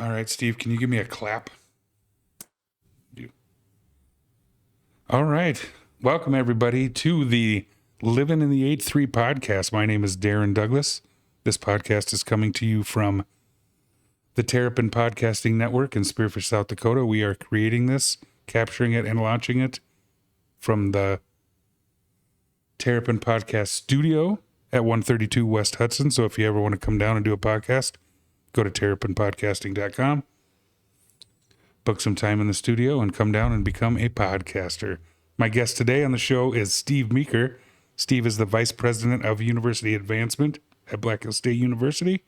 All right, Steve, can you give me a clap? All right. Welcome, everybody, to the Livin in the 8-3 podcast. My name is Darren Douglas. This podcast is coming to you from the Terrapin Podcasting Network in Spearfish, South Dakota. We are creating this, capturing it, and launching it from the Terrapin Podcast Studio at 132 West Hudson. So if you ever want to come down and do a podcast, go to terrapinpodcasting.com, book some time in the studio, and come down and become a podcaster. My guest today on the show is Steve Meeker. Steve is the Vice President of University Advancement at Black Hills State University.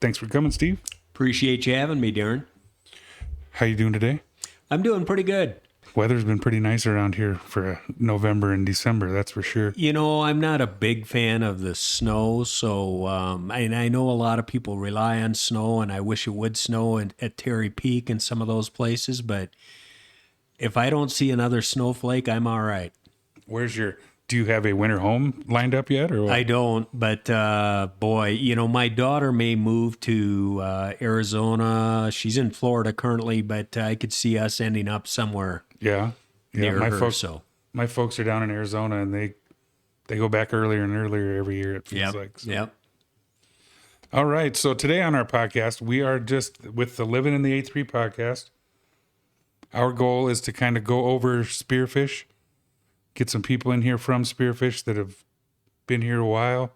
Thanks for coming, Steve. Appreciate you having me, Darren. How you doing today? I'm doing pretty good. Weather's been pretty nice around here for November and December, that's for sure. You know, I'm not a big fan of the snow, so and I know a lot of people rely on snow, and I wish it would snow at Terry Peak and some of those places, but if I don't see another snowflake, I'm all right. Do you have a winter home lined up yet? Or what? I don't, but boy, you know, my daughter may move to Arizona. She's in Florida currently, but I could see us ending up somewhere. Yeah. Near my her, folks, so. My folks are down in Arizona, and they go back earlier and earlier every year, it feels like. So. Yep. All right. So today on our podcast, we are just with the Livin in the 8-3 podcast. Our goal is to kind of go over Spearfish, get some people in here from Spearfish that have been here a while,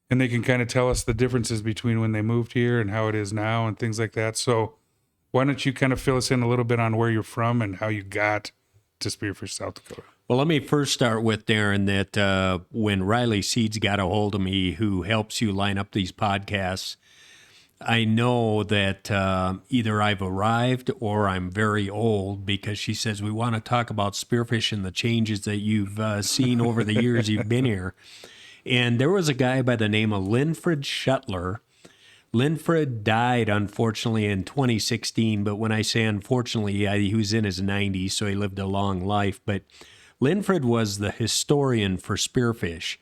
and they can kind of tell us the differences between when they moved here and how it is now and things like that. So why don't you kind of fill us in a little bit on where you're from and how you got to Spearfish, South Dakota? Well, let me first start with, Darren, that when Riley Seeds got a hold of me, who helps you line up these podcasts, I know that either I've arrived or I'm very old, because she says, we want to talk about Spearfish and the changes that you've seen over the years you've been here. And there was a guy by the name of Linfred Shuttler. Linfred died, unfortunately, in 2016. But when I say unfortunately, he was in his 90s, so he lived a long life. But Linfred was the historian for Spearfish.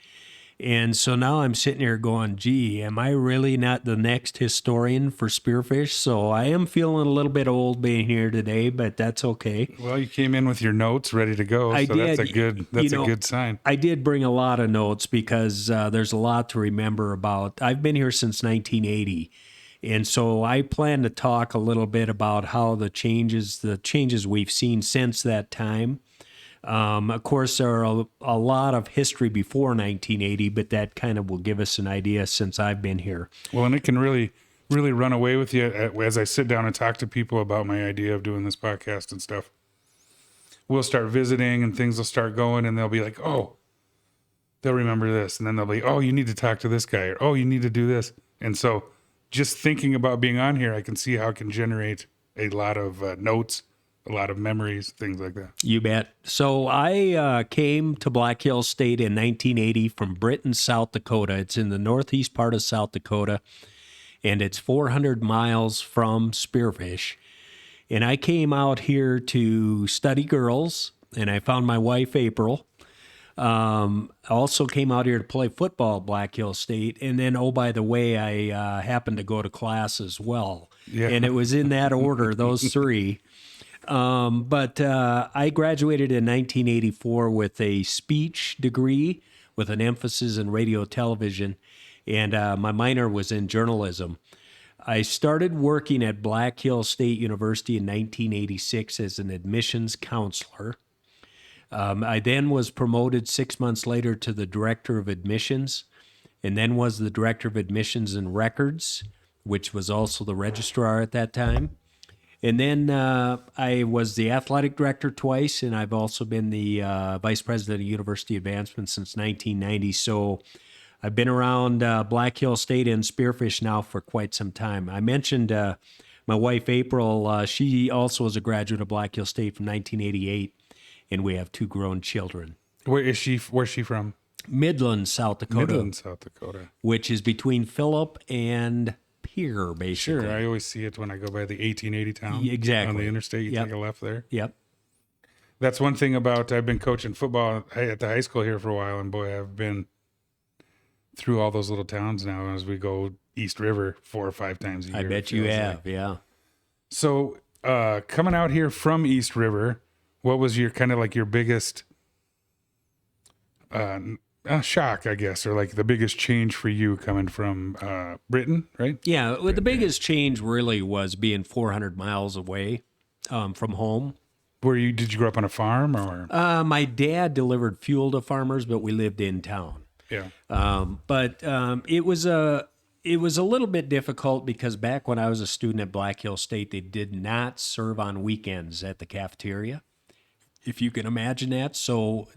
And so now I'm sitting here going, gee, am I really not the next historian for Spearfish? So I am feeling a little bit old being here today, but that's okay. Well, you came in with your notes ready to go, I so did. that's a good sign. I did bring a lot of notes because there's a lot to remember about. I've been here since 1980. And so I plan to talk a little bit about how the changes we've seen since that time. Of course, there are a lot of history before 1980, but that kind of will give us an idea since I've been here. Well, and it can really, really run away with you as I sit down and talk to people about my idea of doing this podcast and stuff. We'll start visiting and things will start going, and they'll be like, oh, they'll remember this. And then they'll be, oh, you need to talk to this guy, or oh, you need to do this. And so just thinking about being on here, I can see how it can generate a lot of notes, a lot of memories, things like that. You bet. So I came to Black Hills State in 1980 from Britton, South Dakota. It's in the northeast part of South Dakota, and it's 400 miles from Spearfish. And I came out here to study girls, and I found my wife, April. I also came out here to play football at Black Hills State. And then, oh, by the way, I happened to go to class as well. Yeah. And it was in that order, those three. But I graduated in 1984 with a speech degree with an emphasis in radio television, and my minor was in journalism. I started working at Black Hills State University in 1986 as an admissions counselor. I then was promoted 6 months later to the director of admissions, and then was the director of admissions and records, which was also the registrar at that time. And then I was the athletic director twice, and I've also been the vice president of University Advancement since 1990. So I've been around Black Hills State and Spearfish now for quite some time. I mentioned my wife, April. She also was a graduate of Black Hills State from 1988, and we have two grown children. Where's she from? Midland, South Dakota. Midland, South Dakota. Which is between Phillip and Pier, basically. Sure, I always see it when I go by the 1880 town. Exactly. On the interstate, you take a left there. Yep. That's one thing about, I've been coaching football at the high school here for a while, and boy, I've been through all those little towns now as we go East River 4 or 5 times a year. I bet you have, yeah. So, coming out here from East River, what was your kind of like your biggest shock, I guess, or like the biggest change for you coming from Britain, right? Yeah, well, the biggest change really was being 400 miles away from home. Did you grow up on a farm or? My dad delivered fuel to farmers, but we lived in town. Yeah. It was a little bit difficult because back when I was a student at Black Hill State, they did not serve on weekends at the cafeteria, if you can imagine that. So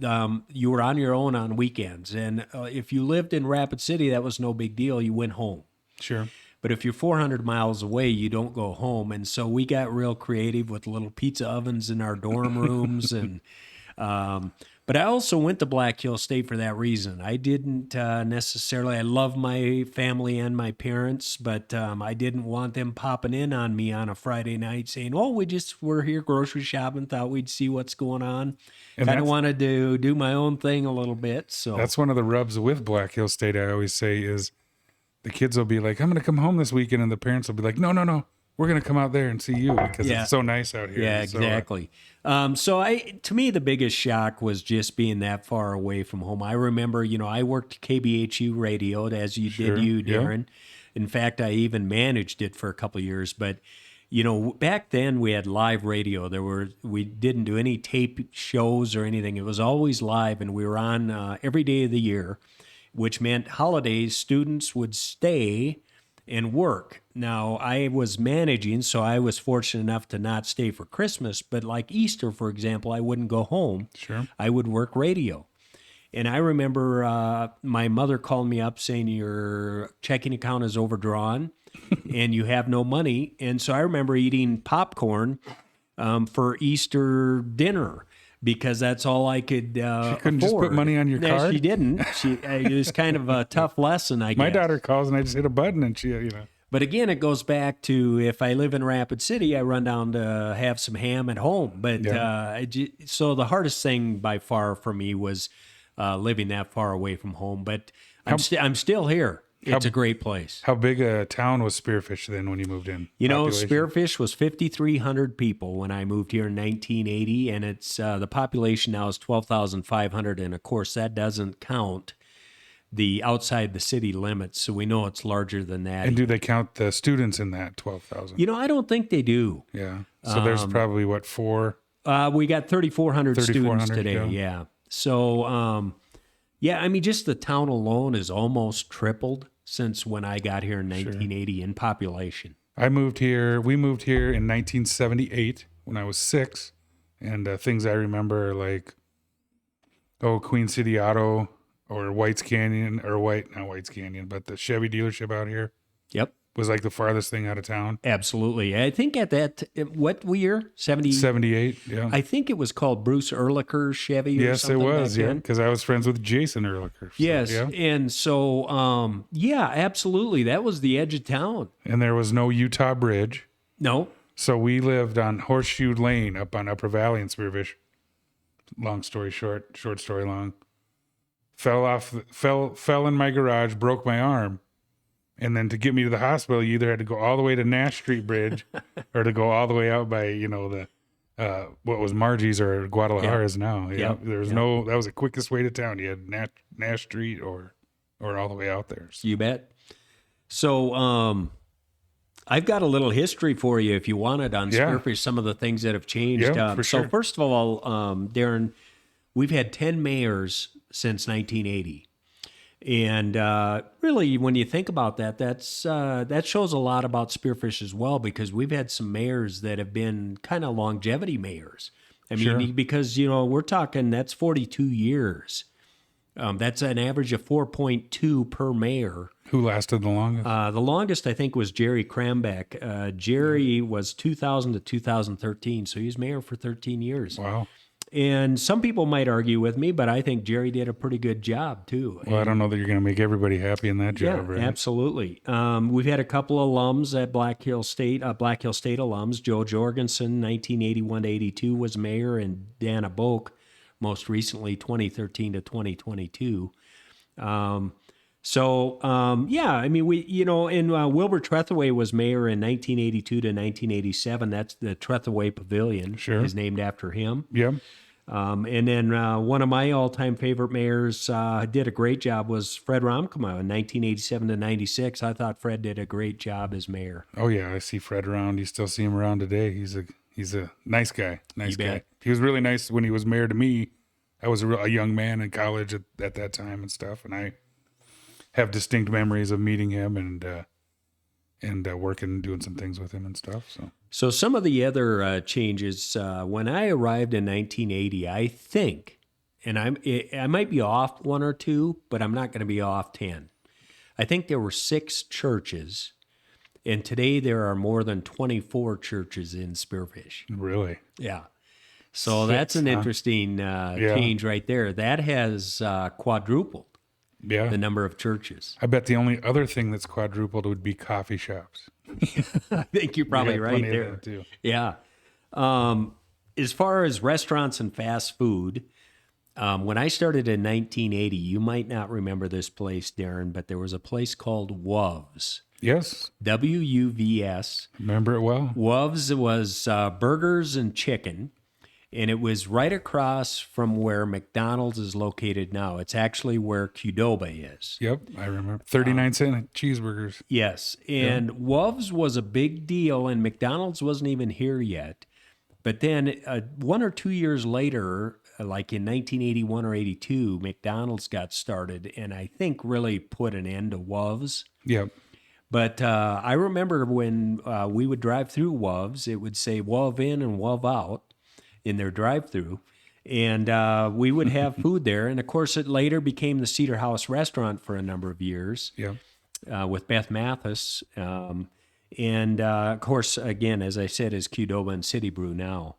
you were on your own on weekends. And if you lived in Rapid City, that was no big deal. You went home. Sure. But if you're 400 miles away, you don't go home. And so we got real creative with little pizza ovens in our dorm rooms. But I also went to Black Hill State for that reason. I didn't necessarily, I love my family and my parents, but I didn't want them popping in on me on a Friday night saying, oh, we're here grocery shopping, thought we'd see what's going on. And Kind of wanted to do my own thing a little bit. So that's one of the rubs with Black Hill State, I always say, is the kids will be like, I'm going to come home this weekend. And the parents will be like, no. We're going to come out there and see you because it's so nice out here. Yeah, exactly. To me, the biggest shock was just being that far away from home. I remember, I worked We radio as you did, Darren. In fact, I even managed it for a couple of years. But, back then we had live radio. We didn't do any tape shows or anything. It was always live, and we were on every day of the year, which meant holidays, students would stay and work. Now, I was managing, so I was fortunate enough to not stay for Christmas, but like Easter, for example, I wouldn't go home. Sure. I would work radio. And I remember my mother called me up saying your checking account is overdrawn and you have no money. And so I remember eating popcorn for Easter dinner, because that's all I could She couldn't just put money on your card? She didn't. It was kind of a tough lesson, I guess. My daughter calls and I just hit a button and she, But again, it goes back to if I live in Rapid City, I run down to have some ham at home. But so the hardest thing by far for me was living that far away from home. But I'm still here. It's a great place. How big a town was Spearfish then when you moved in? Spearfish was 5,300 people when I moved here in 1980, and it's the population now is 12,500, and of course that doesn't count the outside the city limits, so we know it's larger than that. And do they count the students in that 12,000? I don't think they do. Yeah. So there's probably four? We got 3,400 students today. Yeah. So just the town alone is almost tripled since when I got here in 1980 in population. We moved here in 1978 when I was 6. And things I remember are like, Queen City Auto or White's Canyon, not White's Canyon, but the Chevy dealership out here. Yep. Was like the farthest thing out of town. Absolutely. I think at that, what year? 78, yeah. I think it was called Bruce Ehrlicher Chevy or something. Yes, it was, because I was friends with Jason Ehrlicher. Yes, and so, absolutely. That was the edge of town. And there was no Utah Bridge. No. So we lived on Horseshoe Lane up on Upper Valley in Spearfish. Long story short story long. Fell in my garage, broke my arm. And then to get me to the hospital, you either had to go all the way to Nash Street Bridge or to go all the way out by, the what was Margie's or Guadalajara's now. Yeah. There was that was the quickest way to town. You had Nash Street or all the way out there. So. You bet. So I've got a little history for you if you wanted on Spearfish, some of the things that have changed. Yeah, for sure. So first of all, Darren, we've had 10 mayors since 1980. And really, when you think about that, that shows a lot about Spearfish as well, because we've had some mayors that have been kind of longevity mayors. I mean, because, we're talking, that's 42 years. That's an average of 4.2 per mayor. Who lasted the longest? The longest, I think, was Jerry Krambeck. Jerry was 2000 to 2013, so he was mayor for 13 years. Wow. And some people might argue with me, but I think Jerry did a pretty good job, too. Well, I don't know that you're going to make everybody happy in that job, right? Absolutely. We've had a couple of alums at Black Hill State alums. Joe Jorgensen, 1981 to 82, was mayor, and Dana Boak, most recently, 2013 to 2022. So, I mean, Wilbur Trethewey was mayor in 1982 to 1987. That's the Trethewey Pavilion Sure. is named after him. Yep. And then one of my all-time favorite mayors did a great job was Fred Romkema in 1987 to 96. I thought Fred did a great job as mayor. Oh yeah, I see Fred around. You still see him around today. He's a nice guy. Nice guy. bet. He was really nice when he was mayor to me. I was a young man in college at that time and stuff, and I have distinct memories of meeting him and working and doing some things with him and stuff. So some of the other changes, when I arrived in 1980, I think, and I might be off one or two, but I'm not going to be off 10. I think there were 6 churches, and today there are more than 24 churches in Spearfish. Really? Yeah. So 6, that's an huh? interesting change right there. That has quadrupled Yeah. the number of churches. I bet the only other thing that's quadrupled would be coffee shops. I think you're probably Yeah, right plenty of there. that, too. Yeah. As far as restaurants and fast food, when I started in 1980, you might not remember this place, Darren, but there was a place called Wuvs. Yes. Wuvs. Remember it well? Wuvs was burgers and chicken, and it was right across from where McDonald's is located now. It's actually where Qdoba is. Yep, I remember. 39-cent cheeseburgers. Yes, and Wuvs was a big deal, and McDonald's wasn't even here yet. But then 1 or 2 years later, like in 1981 or 82, McDonald's got started, and I think really put an end to Wuvs. Yep. But I remember when we would drive through Wuvs, it would say Wuv in and Wuv out in their drive-through, and we would have food there. And of course, it later became the Cedar House Restaurant for a number of years. Yep. With Beth Mathis. And of course, again, as I said, is Qdoba and City Brew now.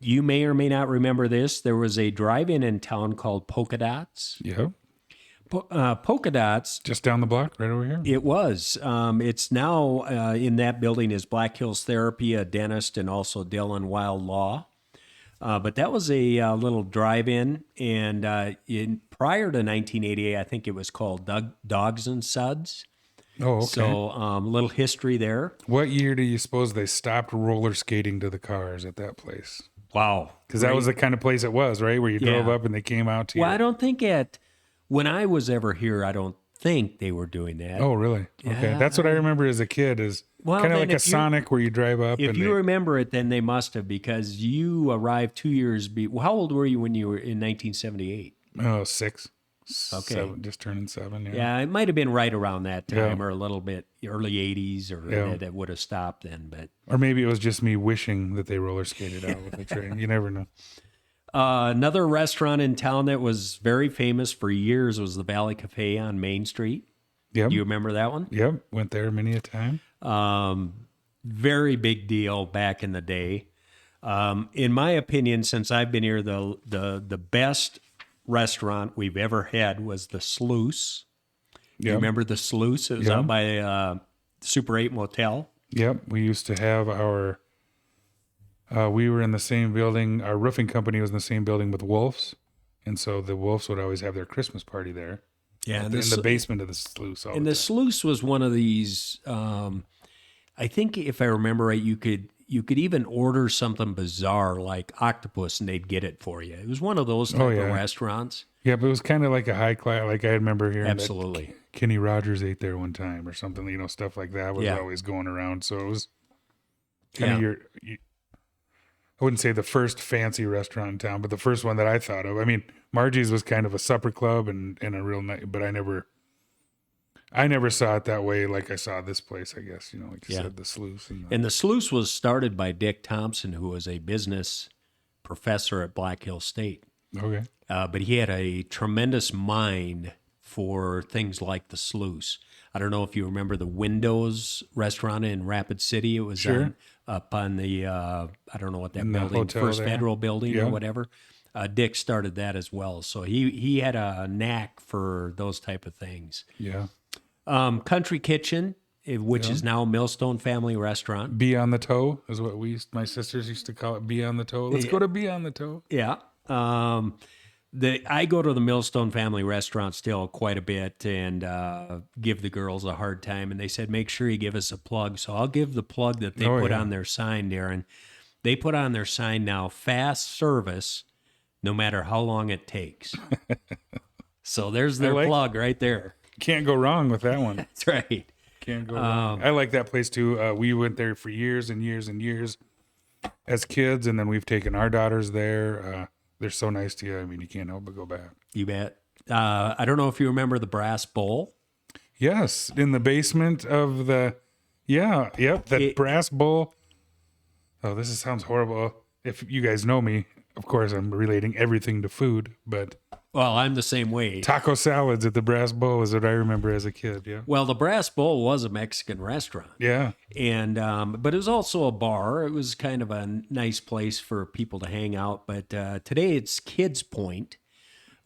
You may or may not remember this. There was a drive-in in town called Polka Dots. Yep. Polka Dots. Just down the block, right over here. It was. It's now in that building is Black Hills Therapy, a dentist, and also Dillon Wild Law. But that was a little drive-in, and prior to 1988, I think it was called Dogs and Suds. Oh, okay. So little history there. What year do you suppose they stopped roller skating to the cars at that place? Wow. Because that was the kind of place it was, right? Where you drove Yeah. up and they came out to you. Well, I don't think when I was ever here, I don't think they were doing that. Oh, really? Okay. Yeah. That's what I remember as a kid is Well, kind of then like a if you- Sonic where you drive up. If and you remember it, then they must have, because you arrived 2 years. How old were you when you were in 1978? 6. Okay. 7, just turning 7. Yeah. Yeah, it might have been right around that time, Yeah. or a little bit early 80s, or Yeah. that would have stopped then. But Or maybe it was just me wishing that they roller skated out with the train. You never know. another restaurant in town that was very famous for years was the Valley Cafe on Main Street. Yep. Do you remember that one? Yep. Went there many a time. Very big deal back in the day. In my opinion, since I've been here, the best restaurant we've ever had was the Sluice. You Yep. remember the Sluice? It was Yeah. out by Super 8 Motel. Yep. We used to have we were in the same building. Our roofing company was in the same building with Wolves. And so the Wolves would always have their Christmas party there. Yeah, in the basement of the Sluice. All And the the time. Sluice was one of these. I think if I remember right, you could even order something bizarre like octopus, and they'd get it for you. It was one of those type of yeah. restaurants. Yeah, but it was kind of like a high class. Like I remember hearing Absolutely. that Kenny Rogers ate there one time or something. You know, stuff like that was Yeah. always going around. So it was kind of Yeah. I wouldn't say the first fancy restaurant in town, but the first one that I thought of. I mean, Margie's was kind of a supper club and a real nice, but I never saw it that way like I saw this place, I guess. You know, like you Yeah. said, the Sluice. And the Sluice was started by Dick Thompson, who was a business professor at Black Hill State. Okay. But he had a tremendous mind for things like the Sluice. I don't know if you remember the Windows restaurant in Rapid City. It was Sure. up on the, I don't know what that In the building, hotel First there. Federal Building Yeah. or whatever. Dick started that as well. So he had a knack for those type of things. Yeah. Country Kitchen, which is now Millstone Family Restaurant. Bee on the Toe is what my sisters used to call it. Bee on the Toe. Let's go to Bee on the Toe. Yeah. I go to the Millstone family restaurant still quite a bit and give the girls a hard time. And they said, make sure you give us a plug. So I'll give the plug that they put on their sign, Darren. They put on their sign now, fast service, no matter how long it takes. So there's their plug right there. Can't go wrong with that one. That's right. Can't go wrong. I like that place too. We went there for years and years and years as kids, and then we've taken our daughters there. They're so nice to you. I mean, you can't help but go back. You bet. I don't know if you remember the Brass Bowl. Yes, in the basement of the, that Brass Bowl. Oh, sounds horrible. If you guys know me, of course, I'm relating everything to food, but... Well, I'm the same way. Taco salads at the Brass Bowl is what I remember as a kid, yeah. Well, the Brass Bowl was a Mexican restaurant. Yeah. And but it was also a bar. It was kind of a nice place for people to hang out. But today it's Kids Point.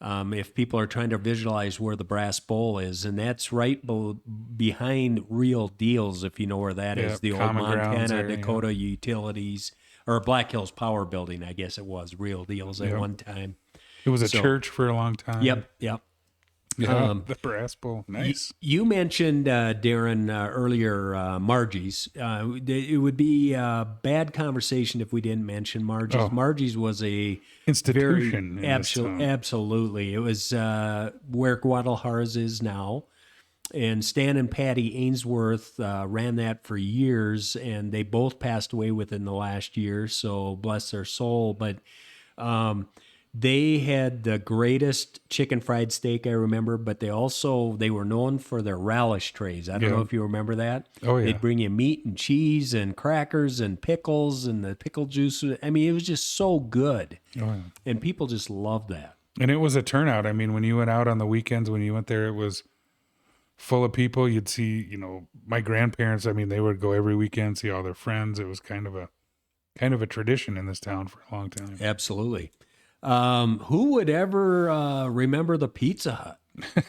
If people are trying to visualize where the Brass Bowl is, and that's right behind Real Deals, if you know where that is, the old Montana Dakota Utilities, or Black Hills Power Building, I guess it was, Real Deals at one time. It was a church for a long time. Yep. Yeah, the Brass Bowl. Nice. You mentioned, Darren, earlier, Margie's. It would be a bad conversation if we didn't mention Margie's. Oh. Margie's was a institution. Absolutely. It was where Guadalajara's is now. And Stan and Patty Ainsworth ran that for years, and they both passed away within the last year, so bless their soul. But they had the greatest chicken fried steak I remember, but they were known for their relish trays. I don't know if you remember that. Oh, yeah. They'd bring you meat and cheese and crackers and pickles and the pickle juice. I mean, it was just so good. Oh, yeah. And people just loved that. And it was a turnout. I mean, when you went out on the weekends, when you went there, it was full of people. You'd see, my grandparents, I mean, they would go every weekend, see all their friends. It was kind of a tradition in this town for a long time. Absolutely. Who would ever remember the Pizza Hut?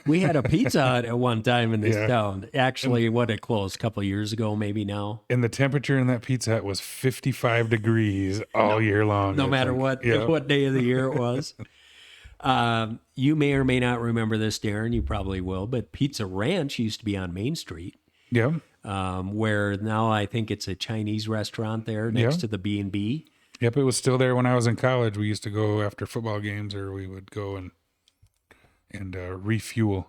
We had a Pizza Hut at one time in this town. Actually, it closed a couple of years ago, maybe now. And the temperature in that Pizza Hut was 55 degrees all year long. No matter what day of the year it was. You may or may not remember this, Darren. You probably will. But Pizza Ranch used to be on Main Street. Yeah. Where now I think it's a Chinese restaurant there next to the B&B. Yep, it was still there when I was in college. We used to go after football games, or we would go and refuel.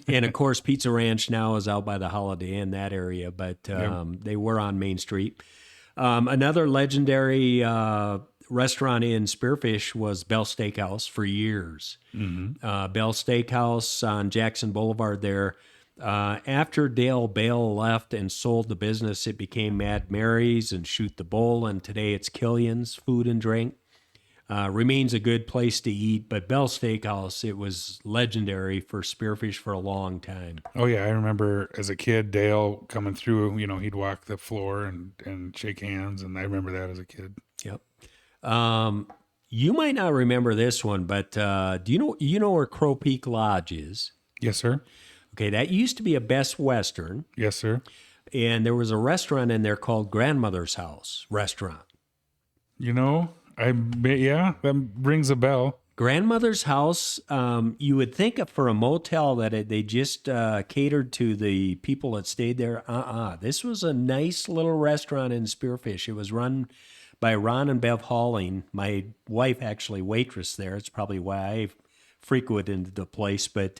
And of course, Pizza Ranch now is out by the Holiday Inn, that area, but they were on Main Street. Another legendary restaurant in Spearfish was Bell Steakhouse for years. Mm-hmm. Bell Steakhouse on Jackson Boulevard there. After Dale Bale left and sold the business, it became Mad Mary's and Shoot the Bull, and today it's Killian's Food and Drink. Remains a good place to eat, but Bell Steakhouse, it was legendary for Spearfish for a long time. Oh, yeah. I remember as a kid, Dale coming through, he'd walk the floor and shake hands, and I remember that as a kid. Yep. You might not remember this one, but do you know where Crow Peak Lodge is? Yes, sir. Okay, that used to be a Best Western. Yes, sir. And there was a restaurant in there called Grandmother's House Restaurant. That rings a bell. Grandmother's House, you would think for a motel that they just catered to the people that stayed there. This was a nice little restaurant in Spearfish. It was run by Ron and Bev Halling. My wife actually waitressed there. It's probably why I frequented the place, but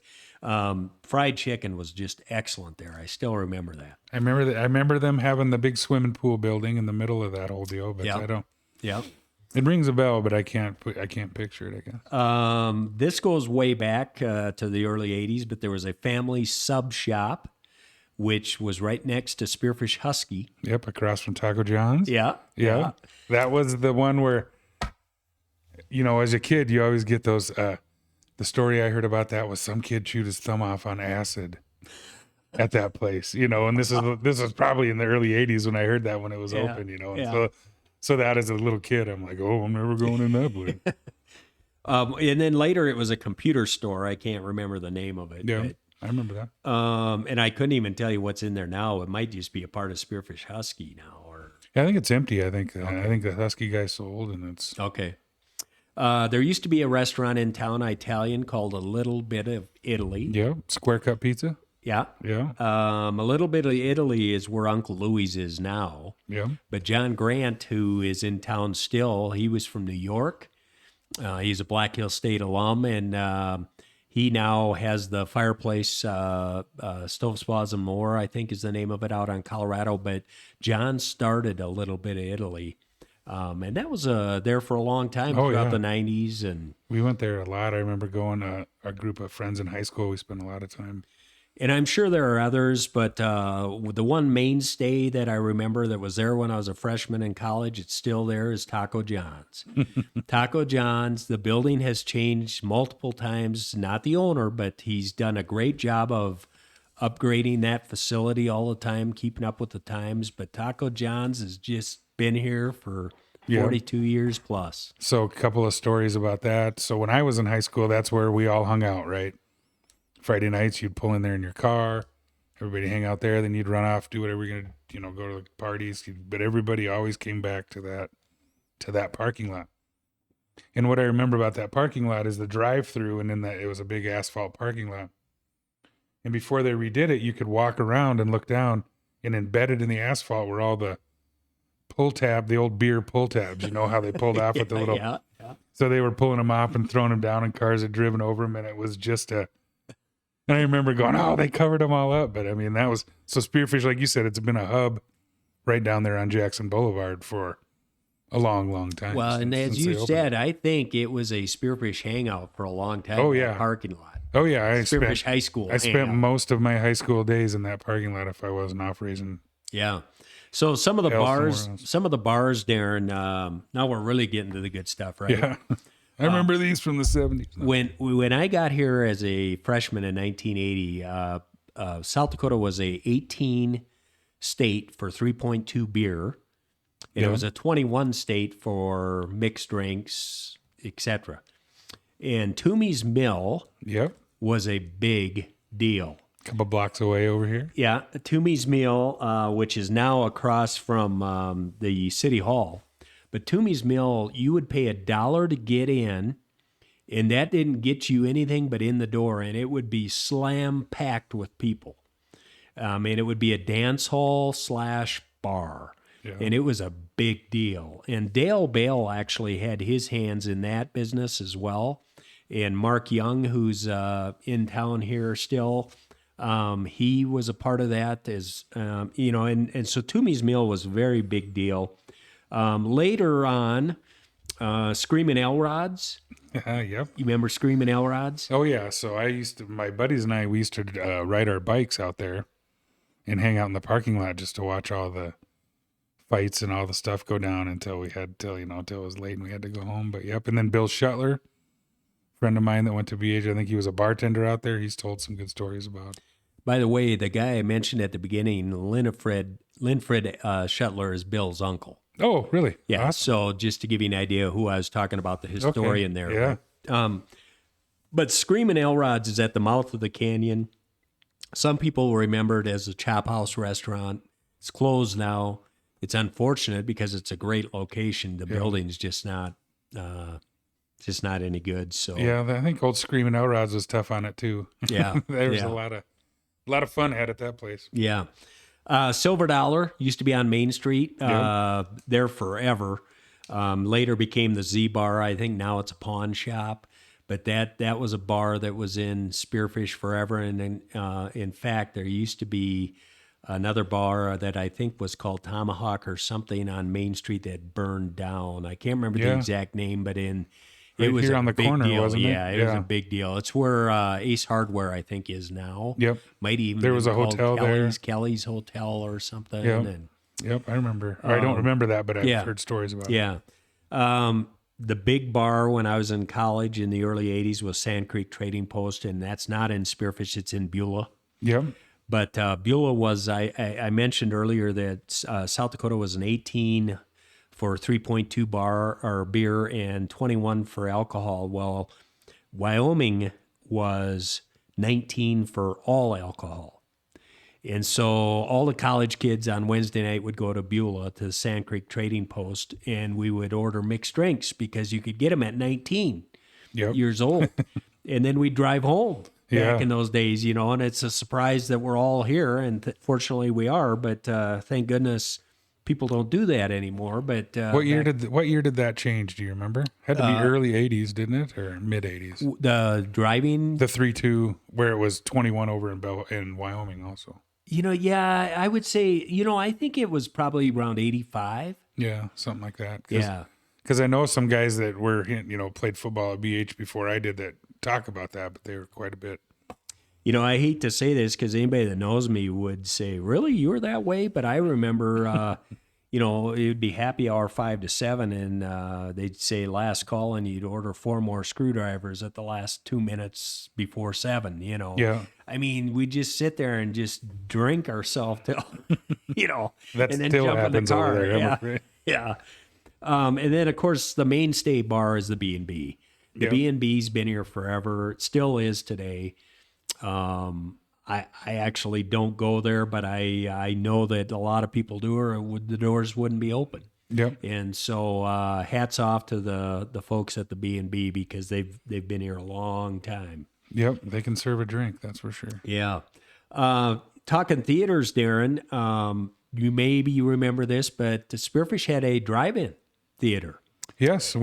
fried chicken was just excellent there. I still remember that. I remember them having the big swimming pool building in the middle of that whole deal, but I don't. Yeah. It rings a bell, but I can't picture it, I guess. This goes way back to the early 80s, but there was a family sub shop, which was right next to Spearfish Husky. Yep, across from Taco John's. Yeah. That was the one where, as a kid, you always get those... The story I heard about that was some kid chewed his thumb off on acid at that place, and this is probably in the early 80s when I heard that when it was open, and so that as a little kid, I'm like, oh, I'm never going in that place. And then later it was a computer store. I can't remember the name of it. Yeah, but, I remember that. And I couldn't even tell you what's in there now. It might just be a part of Spearfish Husky now. I think it's empty. I think the Husky guy sold, and it's... Okay. There used to be a restaurant in town, Italian, called A Little Bit of Italy. Yeah. Square cut pizza. Yeah. Yeah. A Little Bit of Italy is where Uncle Louie's is now. Yeah. But John Grant, who is in town still, he was from New York. He's a Black Hill State alum, and he now has the Fireplace Stove Spas and More, I think is the name of it, out on Colorado. But John started A Little Bit of Italy. And that was there for a long time throughout the 90s. And we went there a lot. I remember going, a group of friends in high school. We spent a lot of time. And I'm sure there are others, but the one mainstay that I remember that was there when I was a freshman in college, it's still there, is Taco John's. Taco John's, the building has changed multiple times. Not the owner, but he's done a great job of upgrading that facility all the time, keeping up with the times. But Taco John's has just been here for 42 years plus. So a couple of stories about that. So when I was in high school, that's where we all hung out, right? Friday nights, you'd pull in there in your car, everybody hang out there, then you'd run off, do whatever you're gonna, go to the parties. But everybody always came back to that parking lot. And what I remember about that parking lot is the drive-through, and it was a big asphalt parking lot. And before they redid it, you could walk around and look down, and embedded in the asphalt were all the the old beer pull tabs. You know how they pulled off with the little. Yeah. So they were pulling them off and throwing them down, and cars had driven over them, and it was just And I remember going, oh, they covered them all up. But I mean, so Spearfish, like you said, it's been a hub right down there on Jackson Boulevard for a long, long time. Well, and as you said, I think it was a Spearfish hangout for a long time. Oh, yeah. Parking lot. Oh, yeah. Spearfish High School. I spent most of my high school days in that parking lot if I wasn't off raising. Yeah. So some of the bars, Darren, now we're really getting to the good stuff, right? Yeah. I remember these from the 70s. When I got here as a freshman in 1980, South Dakota was a 18 state for 3.2 beer, and it was a 21 state for mixed drinks, etc. And Toomey's Mill was a big deal. A couple blocks away over here. Yeah, Toomey's Mill, which is now across from the City Hall. But Toomey's Mill, you would pay $1 to get in, and that didn't get you anything but in the door, and it would be slam-packed with people. And it would be a dance hall / bar, and it was a big deal. And Dale Bale actually had his hands in that business as well. And Mark Young, who's in town here still, he was a part of that. And so Toomey's Mill was a very big deal. Later on, Screamin' Elrod's. Yep. You remember Screamin' Elrod's? Oh, yeah. So my buddies and I, we used to ride our bikes out there and hang out in the parking lot just to watch all the fights and all the stuff go down until it was late and we had to go home. But yep. And then Bill Shuttler, friend of mine that went to BH, I think he was a bartender out there. He's told some good stories about. By the way, the guy I mentioned at the beginning, Linfred Shuttler, is Bill's uncle. Oh, really? Yeah. Awesome. So just to give you an idea who I was talking about, the historian there. Yeah. But Screamin' Elrod's is at the mouth of the canyon. Some people will remember it as a Chop House restaurant. It's closed now. It's unfortunate because it's a great location. The building's just not any good. So yeah, I think old Screamin' Elrod's was tough on it too. Yeah. There was a lot of fun had at that place. Yeah. Silver Dollar used to be on Main Street, there forever. Later became the Z Bar. I think now it's a pawn shop. But that was a bar that was in Spearfish forever. And then, in fact, there used to be another bar that I think was called Tomahawk or something on Main Street that burned down. I can't remember the exact name, but it was here a on the big corner, deal. wasn't it? Yeah, it was a big deal. It's where Ace Hardware, I think, is now. Yep. Might even there was a hotel there. Kelly's Hotel or something. Yep. Yep, I remember. I don't remember that, but I've heard stories about it. Yeah. The big bar when I was in college in the early 80s was Sand Creek Trading Post, and that's not in Spearfish, it's in Beulah. Yep. But Beulah was, I mentioned earlier that South Dakota was an 18 for 3.2 bar or beer and 21 for alcohol. Well, Wyoming was 19 for all alcohol. And so all the college kids on Wednesday night would go to Beulah to the Sand Creek Trading Post, and we would order mixed drinks because you could get them at 19 Yep. years old. And then we'd drive home Yeah. back in those days, and it's a surprise that we're all here. And fortunately we are, but thank goodness people don't do that anymore. But What year did that change? Do you remember? Had to be early 80s, didn't it? Or mid 80s? the driving? The 3-2 where it was 21 over in Wyoming also. Yeah, I would say, I think it was probably around 85. Yeah, something like that. Yeah. Because I know some guys that were, played football at BH before I did that talk about that, but they were quite a bit. I hate to say this because anybody that knows me would say, really, you were that way? But I remember, it would be happy hour 5 to 7, and they'd say last call, and you'd order 4 more screwdrivers at the last 2 minutes before 7, Yeah. I mean, we just sit there and just drink ourselves till, That and then still jump in the happens car. over there. I'm Yeah. afraid. Yeah. And then, of course, the mainstay bar is the B&B. The Yep. B&B's been here forever. It still is today. I actually don't go there, but I know that a lot of people do, or the doors wouldn't be open. Yep. And so hats off to the folks at the B&B because they've been here a long time. Yep. They can serve a drink, that's for sure. Yeah. Talking theaters, Darren, you maybe remember this, but the Spearfish had a drive-in theater. Yes,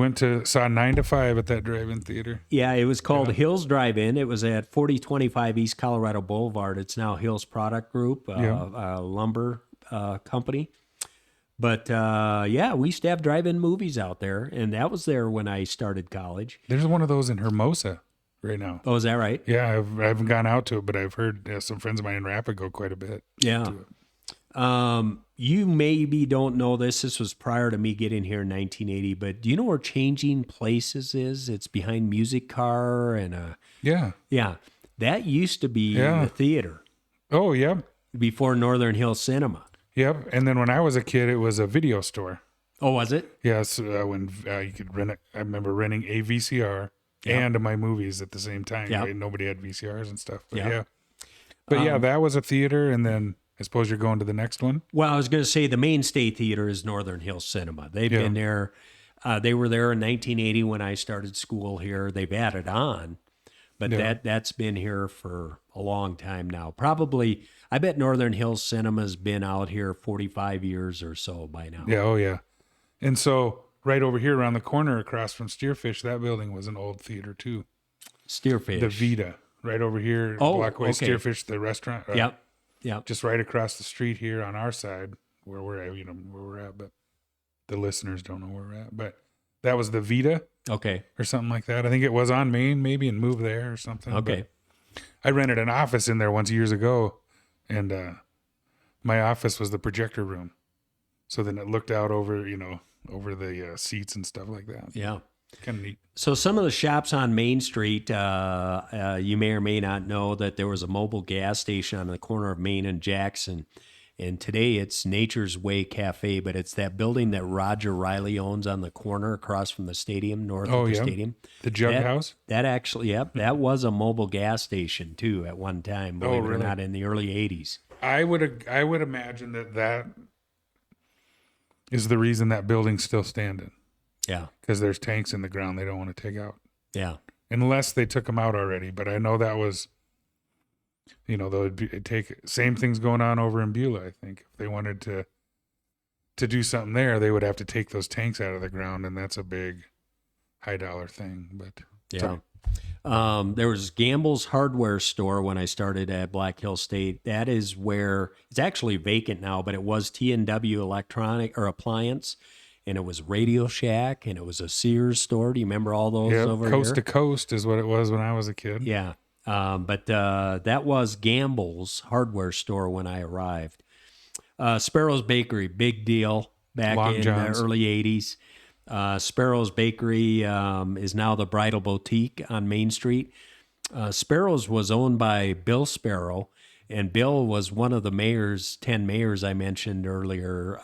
saw 9 to 5 at that drive-in theater. Yeah, it was called Hills Drive-In. It was at 4025 East Colorado Boulevard. It's now Hills Product Group, a lumber company. But we used to have drive-in movies out there, and that was there when I started college. There's one of those in Hermosa right now. Oh, is that right? Yeah, I haven't gone out to it, but I've heard some friends of mine in Rapid go quite a bit. Yeah. You maybe don't know this. This was prior to me getting here in 1980, but do you know where Changing Places is? It's behind Music Car and Yeah. That used to be the theater Oh, yep. before Northern Hills Cinema. Yep. And then when I was a kid, it was a video store. Oh, was it? Yes, when you could rent it. I remember renting a VCR and my movies at the same time. Yep. Right? Nobody had VCRs and stuff. But Yep. But that was a theater, and then I suppose you're going to the next one. Well, I was going to say the mainstay theater is Northern Hills Cinema. They've been there. They were there in 1980 when I started school here. They've added on, but that's been here for a long time now. Probably, I bet Northern Hills Cinema's been out here 45 years or so by now. Yeah, oh yeah. And so right over here around the corner across from Spearfish, that building was an old theater too. Spearfish. The Vita, right over here, Blockway Spearfish, the restaurant. Yep. Just right across the street here on our side where we're at, but the listeners don't know where we're at. But that was the Vita. Okay. Or something like that. I think it was on Main maybe and moved there or something. Okay. But I rented an office in there once years ago, and my office was the projector room. So then it looked out over the seats and stuff like that. Yeah. Kind of neat. So some of the shops on Main Street, you may or may not know that there was a mobile gas station on the corner of Main and Jackson. And today it's Nature's Way Cafe, but it's that building that Roger Riley owns on the corner across from the stadium, north of the stadium. The Jug House? That actually, that was a mobile gas station too at one time, believe it or not, in the early 80s. I would imagine that is the reason that building's still standing. Yeah. Because there's tanks in the ground they don't want to take out. Yeah. Unless they took them out already. But I know that was, same things going on over in Beulah, I think. If they wanted to do something there, they would have to take those tanks out of the ground, and that's a big high dollar thing. But yeah. There was Gamble's Hardware Store when I started at Black Hill State. That is where it's actually vacant now, but it was T&W Electronic or Appliance. And it was Radio Shack, and it was a Sears store. Do you remember all those over Coast here? to Coast is what it was when I was a kid. Yeah. But that was Gamble's Hardware Store when I arrived. Sparrow's Bakery, big deal back Long in John's. the early 80s. Sparrow's Bakery is now the Bridal Boutique on Main Street. Sparrow's was owned by Bill Sparrow, and Bill was one of the 10 mayors I mentioned earlier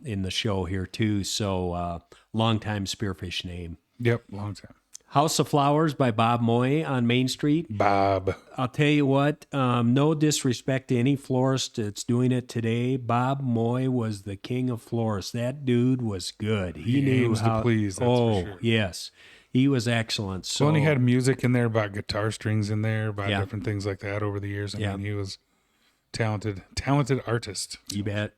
in the show here too. So longtime Spearfish name. Yep, long time. House of Flowers by Bob Moy on Main Street. Bob. I'll tell you what, no disrespect to any florist that's doing it today. Bob Moy was the king of florists. That dude was good. He knew aims how to please, that's for sure. Yes. He was excellent. So, Well, and he had music in there, about guitar strings in there, about Yeah. different things like that over the years. I Yeah. mean, he was talented artist. You bet.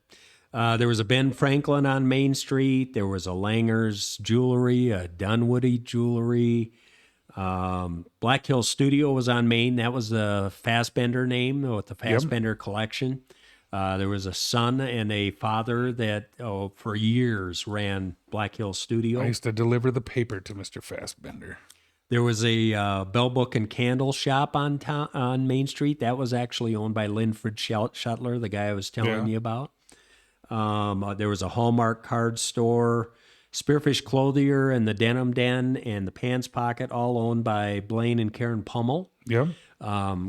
There was a Ben Franklin on Main Street. There was a Langer's Jewelry, a Dunwoody Jewelry. Black Hill Studio was on Main. That was the Fassbender name with the Fassbender collection. There was a son and a father that for years ran Black Hill Studio. I used to deliver the paper to Mr. Fassbender. There was a Bell Book and Candle shop on Main Street. That was actually owned by Linford Shuttler, the guy I was telling you about. There was a Hallmark card store, Spearfish Clothier and the Denim Den and the Pants Pocket, all owned by Blaine and Karen Pummel. Yep.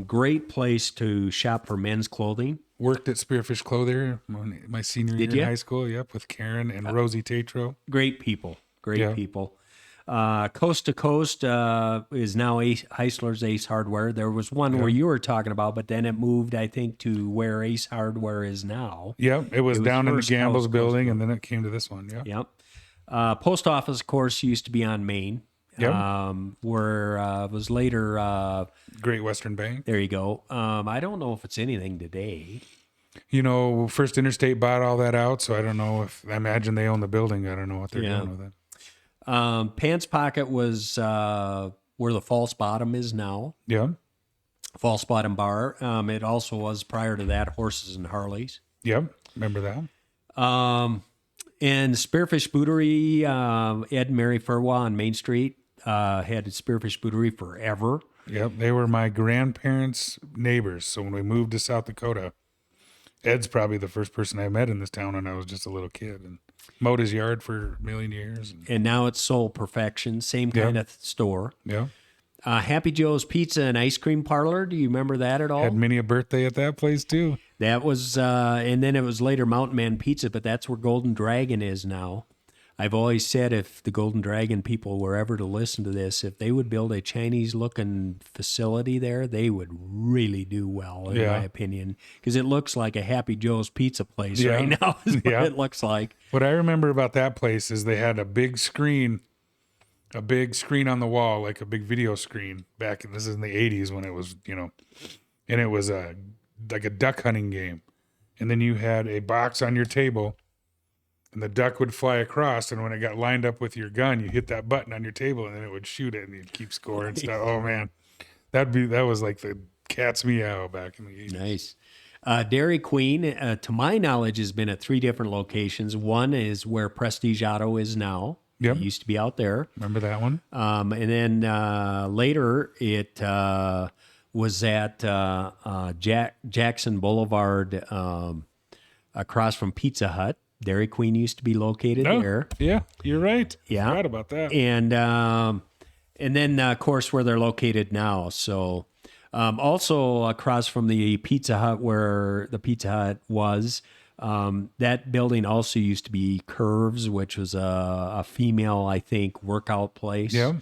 Great place to shop for men's clothing. Worked at Spearfish Clothier my senior year in high school. Yep, with Karen and Rosie Tatro. Great people. Great people. Coast to Coast is now Heisler's Ace Hardware. There was one where you were talking about, but then it moved, I think, to where Ace Hardware is now. Yep, it was down in the first Gambles Coast building, and then it came to this one. Yeah. Yep. Post office, of course, used to be on Main. Yep. Where it was later. Great Western Bank. There you go. I don't know if it's anything today. You know, First Interstate bought all that out, so I don't know if, I imagine they own the building. I don't know what they're doing with it. Pants Pocket was where the False Bottom is now. Yeah. False Bottom Bar. It also was prior to that Horses and Harleys. Yep. Remember that? And Spearfish Bootery, Ed and Mary Furwa on Main Street had Spearfish Bootery forever. Yep. They were my grandparents' neighbors. So when we moved to South Dakota, Ed's probably the first person I met in this town when I was just a little kid, and mowed his yard for a million years. And now it's Soul Perfection, same kind of store. Yeah. Happy Joe's Pizza and Ice Cream Parlor. Do you remember that at all? Had many a birthday at that place too. That was, and then it was later Mountain Man Pizza, but that's where Golden Dragon is now. I've always said if the Golden Dragon people were ever to listen to this, if they would build a Chinese-looking facility there, they would really do well, in my opinion, because it looks like a Happy Joe's Pizza place right now is what it looks like. What I remember about that place is they had a big screen on the wall, like a big video screen back in, this is in the 80s when it was, you know, and it was like a duck hunting game. And then you had a box on your table, and the duck would fly across, and when it got lined up with your gun, you hit that button on your table, and then it would shoot it, and you'd keep score and stuff. Oh man, that was like the cat's meow back in the 80s. Nice. Dairy Queen, to my knowledge, has been at 3 different locations. One is where Prestige Auto is now. Yep. It used to be out there. Remember that one? And then later it was at Jackson Boulevard across from Pizza Hut. Dairy Queen used to be located there. Yeah, you're right. Yeah. Forgot about that. And then, of course, where they're located now. So also across from the Pizza Hut where the Pizza Hut was, that building also used to be Curves, which was a female, I think, workout place. Yeah.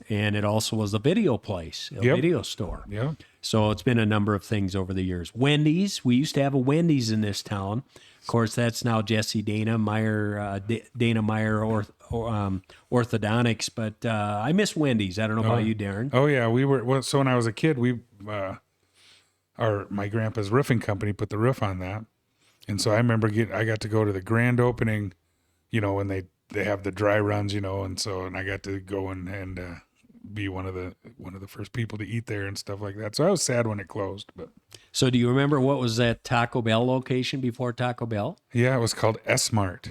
And it also was a video place, a video store. Yeah. So it's been a number of things over the years. Wendy's, we used to have a Wendy's in this town. Of course, that's now Jesse Dana Meyer, Orthodontics. But I miss Wendy's. I don't know about you, Darren. Oh yeah, so when I was a kid, my grandpa's roofing company put the roof on that, and so I remember I got to go to the grand opening, you know, when they have the dry runs, you know, and I got to go and be one of the first people to eat there and stuff like that. So I was sad when it closed, but. So do you remember what was that Taco Bell location before Taco Bell? Yeah, it was called S-Mart.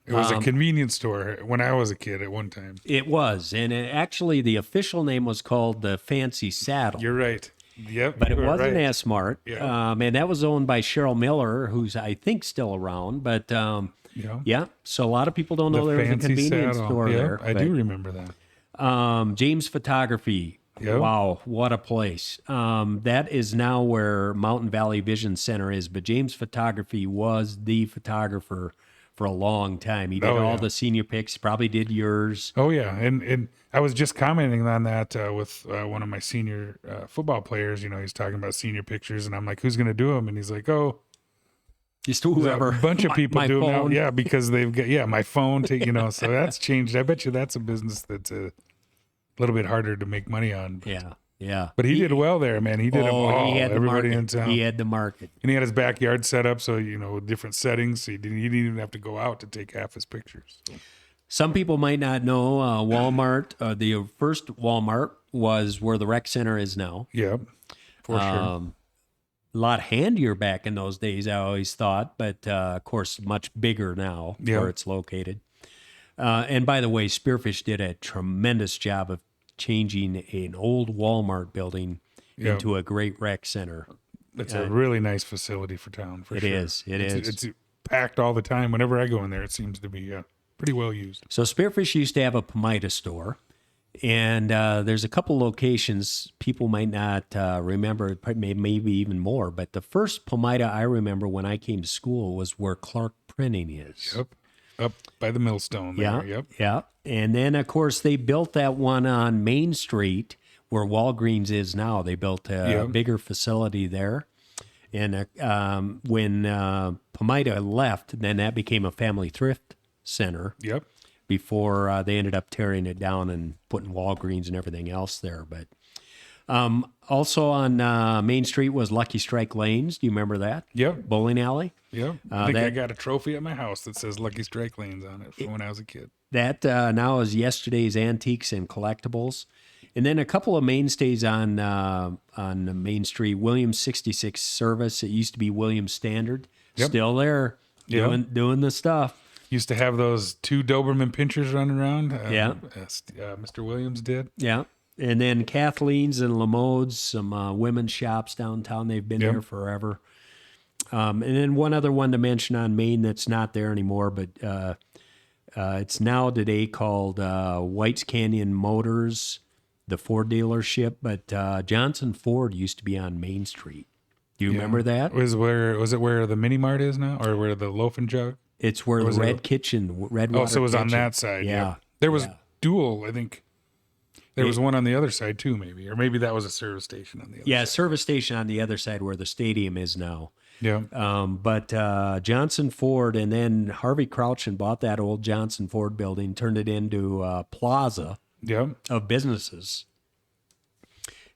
It was a convenience store when I was a kid at one time. It was, and actually the official name was called the Fancy Saddle. You're right. Yep. But it wasn't right. S-Mart. Yeah. And that was owned by Cheryl Miller, who's I think still around. But so a lot of people don't know there was a convenience store there. I do remember that. James Photography. Yep. Wow, what a place. That is now where Mountain Valley Vision Center is, but James Photography was the photographer for a long time. He did all the senior picks, probably did yours. Oh yeah, and I was just commenting on that with one of my senior football players. He's talking about senior pictures, and I'm like, "Who's going to do them?" And he's like, "Oh, just whoever." a bunch of people my do them now. phone. Yeah, because they've got my phone. So that's changed. I bet you that's a business that's a little bit harder to make money on. Yeah. But he did well there, man. He did them all. He had Everybody the in market. town. He had the market. And he had his backyard set up, so different settings. So he didn't even have to go out to take half his pictures. So. Some people might not know Walmart. The first Walmart was where the rec center is now. Yep, for sure. A lot handier back in those days, I always thought, but of course, much bigger now where it's located. And by the way, Spearfish did a tremendous job of changing an old Walmart building into a great rec center. It's a really nice facility for town, for sure. It is. It's packed all the time. Whenever I go in there, it seems to be pretty well used. So Spearfish used to have a Pomida store, and there's a couple locations people might not remember, maybe even more, but the first Pomida I remember when I came to school was where Clark Printing is. Yep. Up by the millstone there. Yeah. And then, of course, they built that one on Main Street where Walgreens is now. They built a bigger facility there. And when Pomida left, then that became a family thrift center. Yep. Before they ended up tearing it down and putting Walgreens and everything else there. But also on Main Street was Lucky Strike Lanes. Do you remember that? Yep. Bowling alley? Yep. I think I got a trophy at my house that says Lucky Strike Lanes on it from when I was a kid. That now is Yesterday's Antiques and Collectibles. And then a couple of mainstays on Main Street. Williams 66 Service. It used to be Williams Standard. Yep. Still there doing the stuff. Used to have those 2 Doberman pinchers running around. Mr. Williams did. Yeah. And then Kathleen's and Lamode's, some women's shops downtown. They've been there forever. And then one other one to mention on Main that's not there anymore, but it's now today called White's Canyon Motors, the Ford dealership. But Johnson Ford used to be on Main Street. Do you remember that? Was it where the Mini Mart is now, or where the Loaf and Jug? It's where the Red Water. Oh, so it was Kitchen. on that side. Yeah. There was dual, I think. There was one on the other side too, maybe. Or maybe that was a service station on the other side. Yeah, service station on the other side where the stadium is now. Yeah. But Johnson Ford, and then Harvey Crouchen bought that old Johnson Ford building, turned it into a plaza of businesses.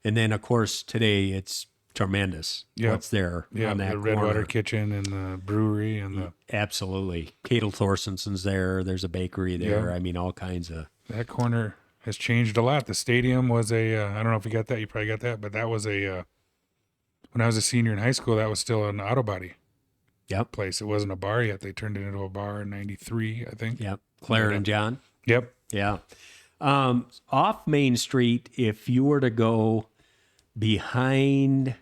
And then, of course, today it's tremendous what's there on that the Red corner. Water Kitchen and the brewery and the... Absolutely. Catel Thorsenson's there. There's a bakery there. I mean, all kinds of... That corner has changed a lot. The stadium was I don't know if you got that. You probably got that. But that was when I was a senior in high school, that was still an auto body place. It wasn't a bar yet. They turned it into a bar in 93, I think. Yep. Claire and John. Yep. Yeah. Off Main Street, if you were to go behind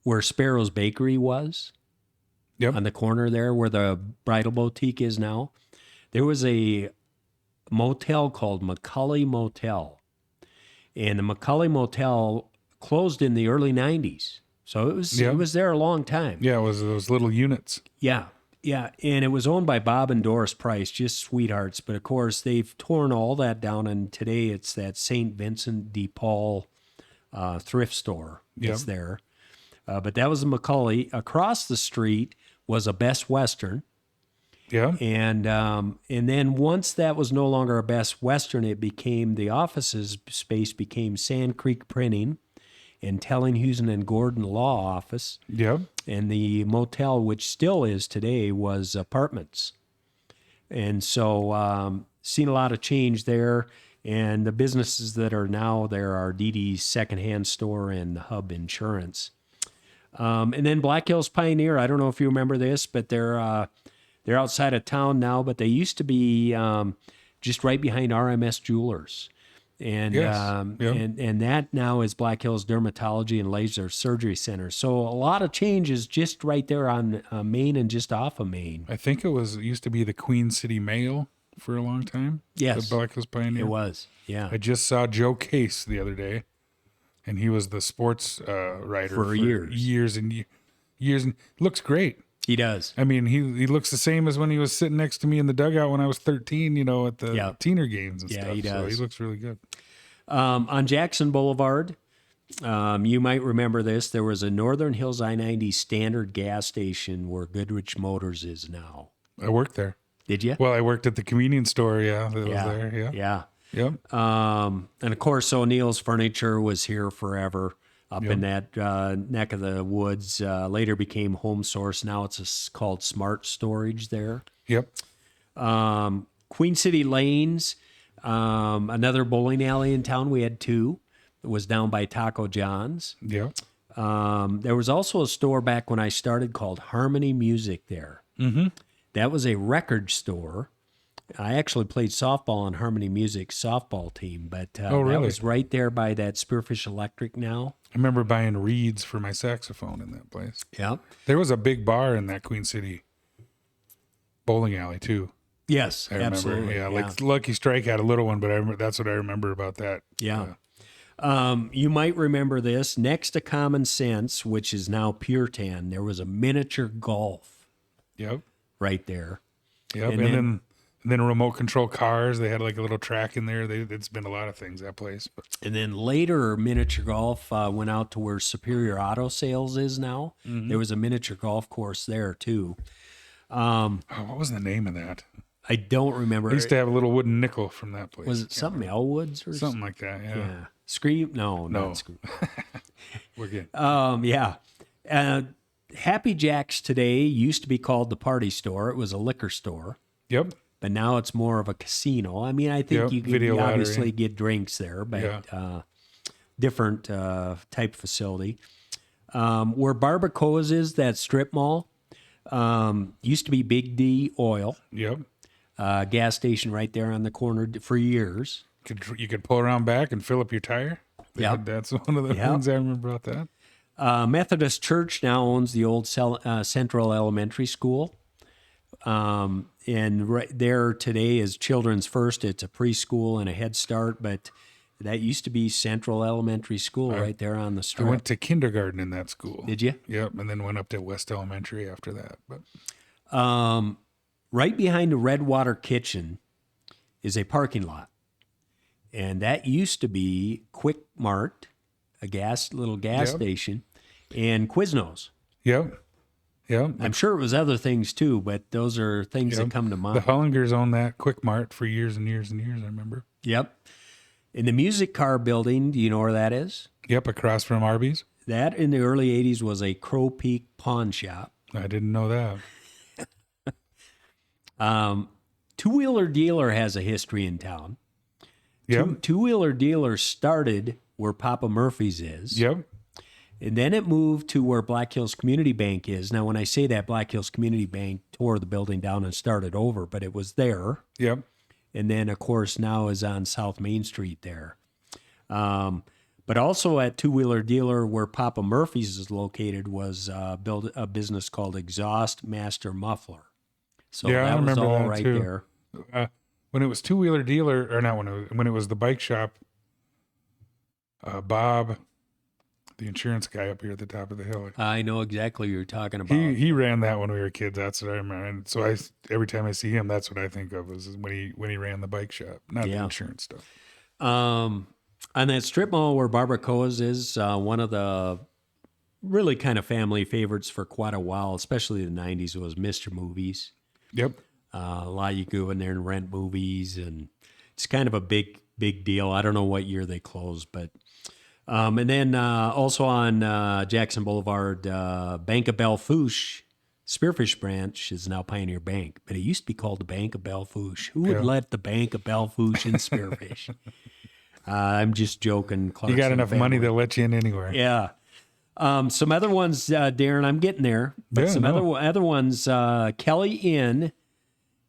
where Sparrow's Bakery was, on the corner there where the bridal boutique is now, there was a motel called McCully Motel. And the McCully Motel closed in the early 90s. So it was there a long time. Yeah, it was those little units. Yeah. Yeah, and it was owned by Bob and Doris Price, just sweethearts. But, of course, they've torn all that down, and today it's that St. Vincent de Paul thrift store that's there. But that was a McCully. Across the street was a Best Western. Yeah. And then once that was no longer a Best Western, it became, the offices space became Sand Creek Printing and Tellinghusen and Gordon Law Office. Yep. And the motel, which still is today, was apartments. And so seen a lot of change there. And the businesses that are now there are Dee Dee's Secondhand Store and Hub Insurance. And then Black Hills Pioneer, I don't know if you remember this, but they're outside of town now, but they used to be just right behind RMS Jewelers. And and that now is Black Hills Dermatology and Laser Surgery Center. So a lot of changes just right there on Main and just off of Main. I think it used to be the Queen City Mail for a long time. Yes. The Black Hills Pioneer. It was, yeah. I just saw Joe Case the other day, and he was the sports writer for years. Years and looks great. He does. I mean, he looks the same as when he was sitting next to me in the dugout when I was 13, at the teener games and stuff. He does. So he looks really good. On Jackson Boulevard, you might remember this. There was a Northern Hills I-90 standard gas station where Goodrich Motors is now. I worked there. Did you? Well, I worked at the convenience store. Yeah, that was there. Yeah. Yeah. Yep. And of course, O'Neill's Furniture was here forever up in that neck of the woods. Later became Home Source. Now it's called Smart Storage there. Yep. Queen City Lanes, another bowling alley in town. We had two. It was down by Taco John's. Yep. There was also a store back when I started called Harmony Music there. Mm-hmm. That was a record store. I actually played softball on Harmony Music's softball team, but that was right there by that Spearfish Electric now. I remember buying reeds for my saxophone in that place. Yep. There was a big bar in that Queen City bowling alley too. Yes, I remember. absolutely. Yeah, like Lucky Strike had a little one, but that's what I remember about that. Yeah. You might remember this. Next to Common Sense, which is now Pure Tan, there was a miniature golf. Yep. Right there. Yep. And then remote control cars. They had like a little track in there. It's been a lot of things, that place. But. And then later, miniature golf went out to where Superior Auto Sales is now. Mm-hmm. There was a miniature golf course there too. What was the name of that? I don't remember. I used to have a little wooden nickel from that place. Was it something Elwoods or something like that? Yeah. Scream? No. Not Scream. We're good. Yeah. Happy Jack's today used to be called the Party Store. It was a liquor store. Yep. But now it's more of a casino. I mean, I think you can obviously get drinks there, but different type facility. Where Barbacoa's is, that strip mall, used to be Big D Oil. Yep. Gas station right there on the corner for years. You could pull around back and fill up your tire. Yeah. That's one of the things I remember about that. Methodist Church now owns the old Central Elementary School. And right there today is Children's First. It's a preschool and a Head Start, but that used to be Central Elementary School right there on the strip. I went to kindergarten in that school. Did you? Yep, and then went up to West Elementary after that. But right behind the Redwater Kitchen is a parking lot, and that used to be Quick Mart, a little gas station, and Quiznos. Yep. Yeah, I'm sure it was other things too, but those are things that come to mind. The Hollingers owned that Quick Mart for years and years and years, I remember. Yep. In the Music Car Building, do you know where that is? Yep, across from Arby's. That in the early 80s was a Crow Peak pawn shop. I didn't know that. Two-Wheeler Dealer has a history in town. Yep. Two-Wheeler Dealer started where Papa Murphy's is. Yep. And then it moved to where Black Hills Community Bank is. Now, when I say that, Black Hills Community Bank tore the building down and started over, but it was there. Yep. And then, of course, now is on South Main Street there. But also at Two-Wheeler Dealer, where Papa Murphy's is located, was built a business called Exhaust Master Muffler. So that was all that right too. there. When it was Two-Wheeler Dealer, or not when it was the bike shop, Bob, the insurance guy up here at the top of the hill. I know exactly what you're talking about. He ran that when we were kids. That's what I remember. And so every time I see him, that's what I think of is when he ran the bike shop, not the insurance stuff. On that strip mall where Barbacoa's is, one of the really kind of family favorites for quite a while, especially the 90s, was Mr. Movies. Yep. A lot you go in there and rent movies, and it's kind of a big deal. I don't know what year they closed, but and then also on Jackson Boulevard, Bank of Belle-Fourche, Spearfish branch is now Pioneer Bank, but it used to be called the Bank of Belle-Fourche. Who would let the Bank of Belle-Fourche in Spearfish? I'm just joking. Clarkson, you got enough money to let you in anywhere. Yeah. Some other ones, Darren, I'm getting there. But other ones, Kelly Inn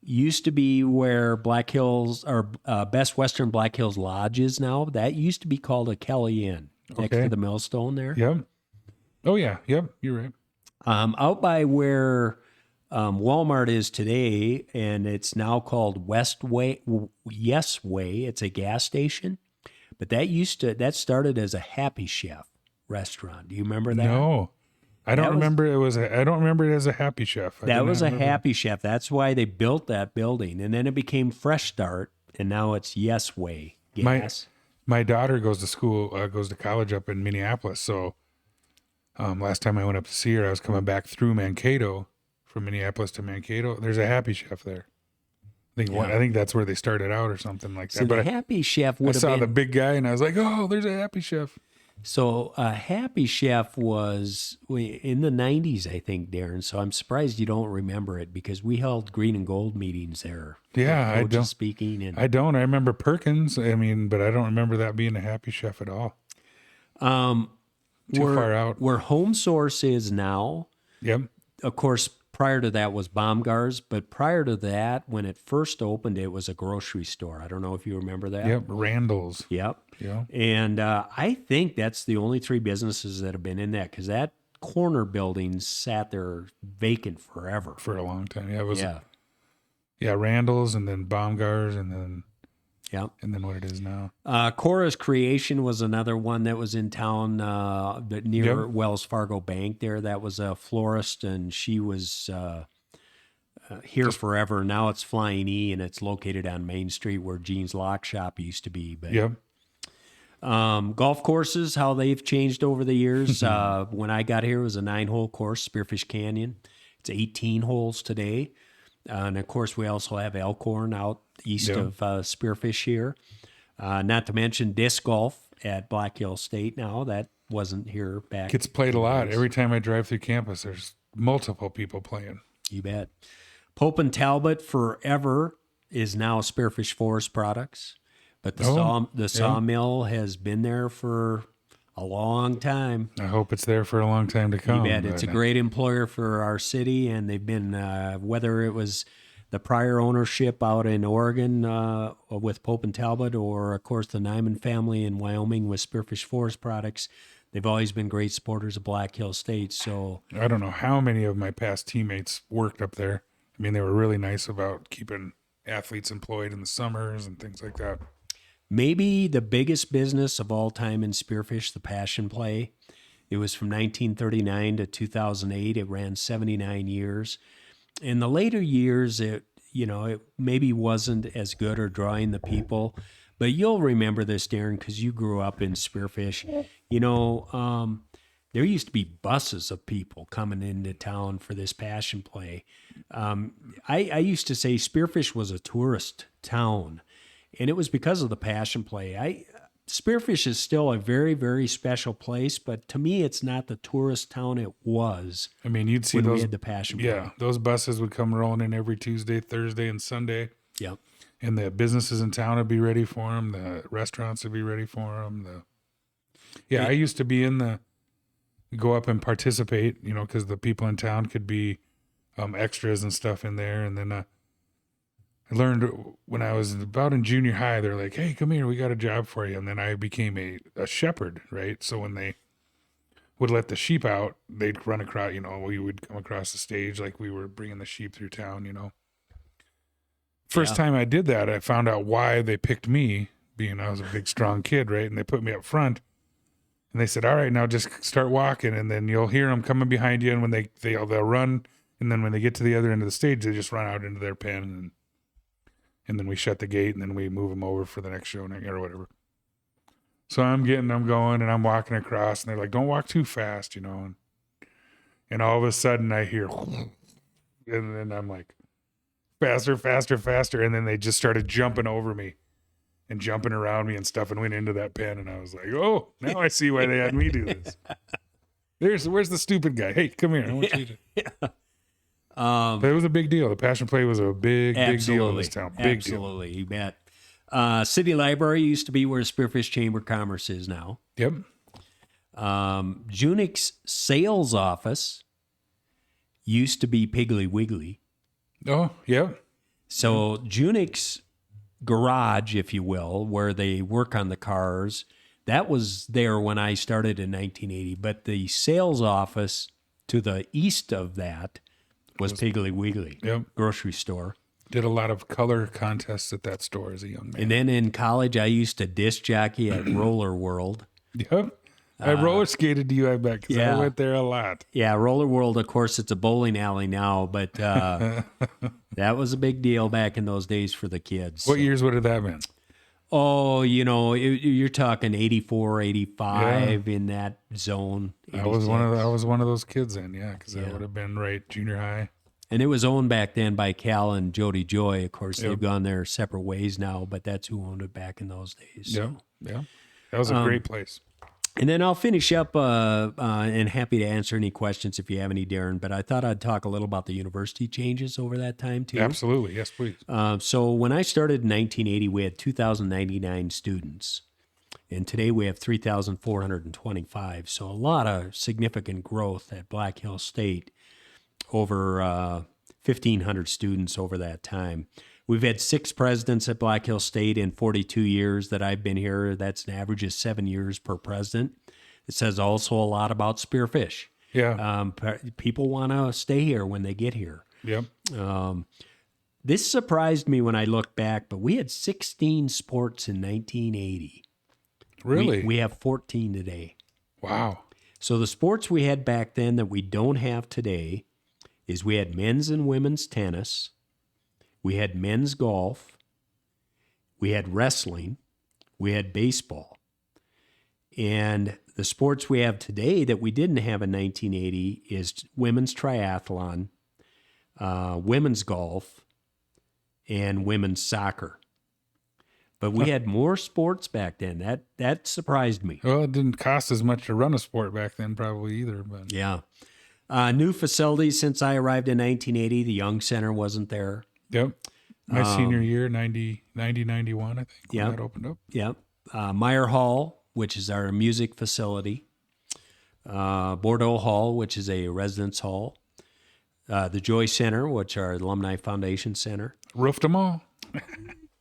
used to be where Black Hills or Best Western Black Hills Lodge is now. That used to be called a Kelly Inn next to the Millstone there. Yep. Oh, yeah. Yep. You're right. Out by where Walmart is today, and it's now called Yes Way. It's a gas station. But that started as a Happy Chef restaurant. Do you remember that? No. I don't remember it as a Happy Chef. That was a Happy Chef. That's why they built that building. And then it became Fresh Start, and now it's Yes Way Gas. My daughter goes to college up in Minneapolis. So last time I went up to see her, I was coming back through Mankato, from Minneapolis to Mankato. There's a Happy Chef there. I think that's where they started out or something like that. So but the Happy Chef would I have saw been... the big guy and I was like, oh, there's a Happy Chef. So Happy Chef was in the 90s, I think, Darren. So I'm surprised you don't remember it because we held green and gold meetings there. Yeah, I don't. Speaking and I don't. I remember Perkins. I mean, but I don't remember that being a Happy Chef at all. Too far out. Where Home Source is now. Yep. Of course, prior to that was Baumgar's, but prior to that, when it first opened, it was a grocery store. I don't know if you remember that. Yep, Randall's. Yep. Yeah. And I think that's the only 3 businesses that have been in that because that corner building sat there vacant forever. For a long time. Yeah, it was. Yeah, Randall's and then Baumgar's and then. Yeah. And then what it is now. Cora's Creation was another one that was in town near Wells Fargo Bank there. That was a florist, and she was here forever. Now it's Flying E, and it's located on Main Street where Gene's Lock Shop used to be. But golf courses, how they've changed over the years. When I got here, it was a 9-hole course, Spearfish Canyon. It's 18 holes today. And of course, we also have Elkhorn out east of Spearfish here. Not to mention disc golf at Black Hill State now. That wasn't here back. Gets played a lot. Every time I drive through campus, there's multiple people playing. You bet. Pope and Talbot forever is now Spearfish Forest Products. But the sawmill has been there for a long time. I hope it's there for a long time to come. You bet. It's a great employer for our city, and they've been, whether it was the prior ownership out in Oregon with Pope and Talbot, or, of course, the Nyman family in Wyoming with Spearfish Forest Products, they've always been great supporters of Black Hill State. So I don't know how many of my past teammates worked up there. I mean, they were really nice about keeping athletes employed in the summers and things like that. Maybe the biggest business of all time in Spearfish, the Passion Play. It was from 1939 to 2008. It ran 79 years. In the later years, it maybe wasn't as good or drawing the people. But you'll remember this, Darren, because you grew up in Spearfish. There used to be buses of people coming into town for this Passion Play. I used to say Spearfish was a tourist town. And it was because of the Passion Play. Spearfish is still a very, very special place, but to me, it's not the tourist town it was. I mean, you'd see when those. We had the Passion Play. Yeah, those buses would come rolling in every Tuesday, Thursday, and Sunday. Yep. And the businesses in town would be ready for them. The restaurants would be ready for them. I used to go up and participate, because the people in town could be extras and stuff in there, and then. I learned when I was about in junior high, they're like, hey, come here, we got a job for you. And then I became a shepherd, right? So when they would let the sheep out, they'd run across, we would come across the stage like we were bringing the sheep through town, First time I did that, I found out why they picked me, being I was a big, strong kid, right? And they put me up front. And they said, all right, now just start walking, and then you'll hear them coming behind you. And when they'll run, and then when they get to the other end of the stage, they just run out into their pen, and then we shut the gate, and then we move them over for the next show or whatever. So I'm going, and I'm walking across, and they're like, don't walk too fast, And all of a sudden I hear, and then I'm like, faster, faster, faster. And then they just started jumping over me and jumping around me and stuff and went into that pen. And I was like, oh, now I see why they had me do this. Where's the stupid guy? Hey, come here. I want you to. But it was a big deal. The Passion Play was a big deal in this town. Big deal. Absolutely, you bet. City Library used to be where Spearfish Chamber of Commerce is now. Yep. Junick's sales office used to be Piggly Wiggly. Oh, yeah. So Junick's garage, if you will, where they work on the cars, that was there when I started in 1980. But the sales office to the east of that was Piggly Wiggly, grocery store. Did a lot of color contests at that store as a young man. And then in college, I used to disc jockey at Roller World. Yep. I roller skated to you, I bet, because I went there a lot. Yeah, Roller World, of course, it's a bowling alley now, but that was a big deal back in those days for the kids. What years would have that been? Oh, you're talking 84, 85 in that zone. 86. I was one of those kids then, because that would have been right junior high. And it was owned back then by Cal and Jody Joy. Of course, they've gone their separate ways now, but that's who owned it back in those days. So. Yeah. That was a great place. And then I'll finish up and happy to answer any questions if you have any, Darren. But I thought I'd talk a little about the university changes over that time, too. Absolutely. Yes, please. So when I started in 1980, we had 2,099 students. And today we have 3,425. So a lot of significant growth at Black Hills State, over 1,500 students over that time. We've had 6 presidents at Black Hills State in 42 years that I've been here. That's an average of 7 years per president. It says also a lot about Spearfish. Yeah. People want to stay here when they get here. Yep. This surprised me when I look back, but we had 16 sports in 1980. Really? We have 14 today. Wow. So the sports we had back then that we don't have today is we had men's and women's tennis. We had men's golf, we had wrestling, we had baseball. And the sports we have today that we didn't have in 1980 is women's triathlon, women's golf, and women's soccer. But we had more sports back then. That surprised me. Well, it didn't cost as much to run a sport back then probably either. But yeah. New facilities since I arrived in 1980. The Young Center wasn't there. Yep. My senior year, 90, 91, I think, when that opened up. Yep. Meyer Hall, which is our music facility. Bordeaux Hall, which is a residence hall. The Joy Center, which are Alumni Foundation Center. Roofed them all.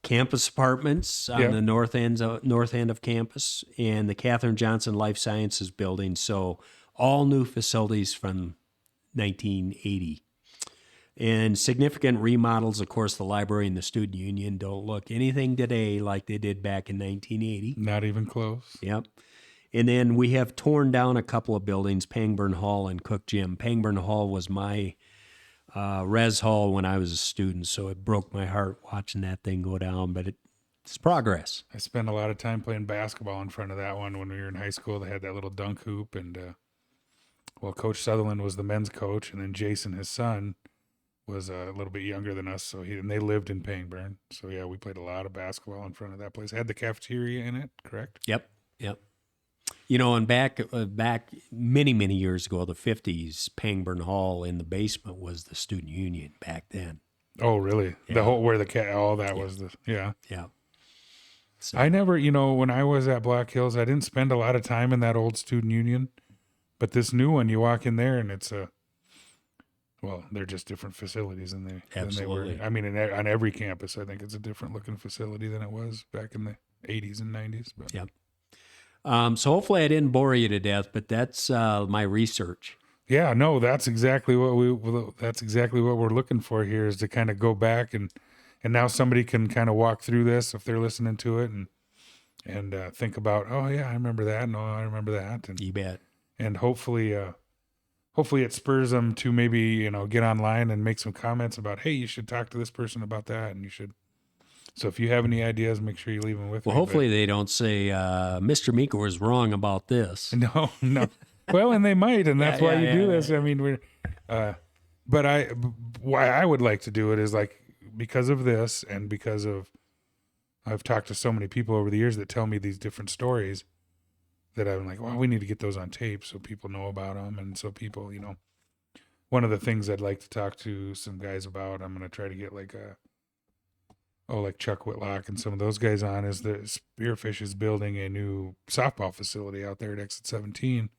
Campus apartments on the north end of campus, and the Katherine Johnson Life Sciences building. So all new facilities from 1980. And significant remodels, of course, the library and the student union don't look anything today like they did back in 1980. Not even close. Yep. And then we have torn down a couple of buildings, Pangburn Hall and Cook Gym. Pangburn Hall was my res hall when I was a student, so it broke my heart watching that thing go down, but it's progress. I spent a lot of time playing basketball in front of that one when we were in high school. They had that little dunk hoop, and Coach Sutherland was the men's coach, and then Jason, his son, was a little bit younger than us, and they lived in Pangburn. So yeah, we played a lot of basketball in front of that place. It had the cafeteria in it, correct? Yep. And back many, many years ago, the 50s, Pangburn Hall in the basement was the student union back then. Oh, really? Yeah. The whole was the Yeah. So, I never, when I was at Black Hills, I didn't spend a lot of time in that old student union, but this new one, you walk in there and it's they're just different facilities than they were. I mean, on every campus, I think it's a different looking facility than it was back in the 80s and 90s. But. Yeah. So hopefully I didn't bore you to death, but that's my research. Yeah, no, that's exactly what we're looking for here, is to kind of go back and now somebody can kind of walk through this if they're listening to it and think about, oh yeah, I remember that. No, I remember that. And you bet. And hopefully it spurs them to maybe, get online and make some comments about, hey, you should talk to this person about that. And you should. So if you have any ideas, make sure you leave them with me. Well, hopefully they don't say, Mr. Meeker was wrong about this. No. Well, and they might, and that's why you do this. I mean, why I would like to do it is because of this, and because of, I've talked to so many people over the years that tell me these different stories that I'm like, well, we need to get those on tape so people know about them. And so people, one of the things I'd like to talk to some guys about, I'm going to try to get like Chuck Whitlock and some of those guys on, is that Spearfish is building a new softball facility out there at Exit 17.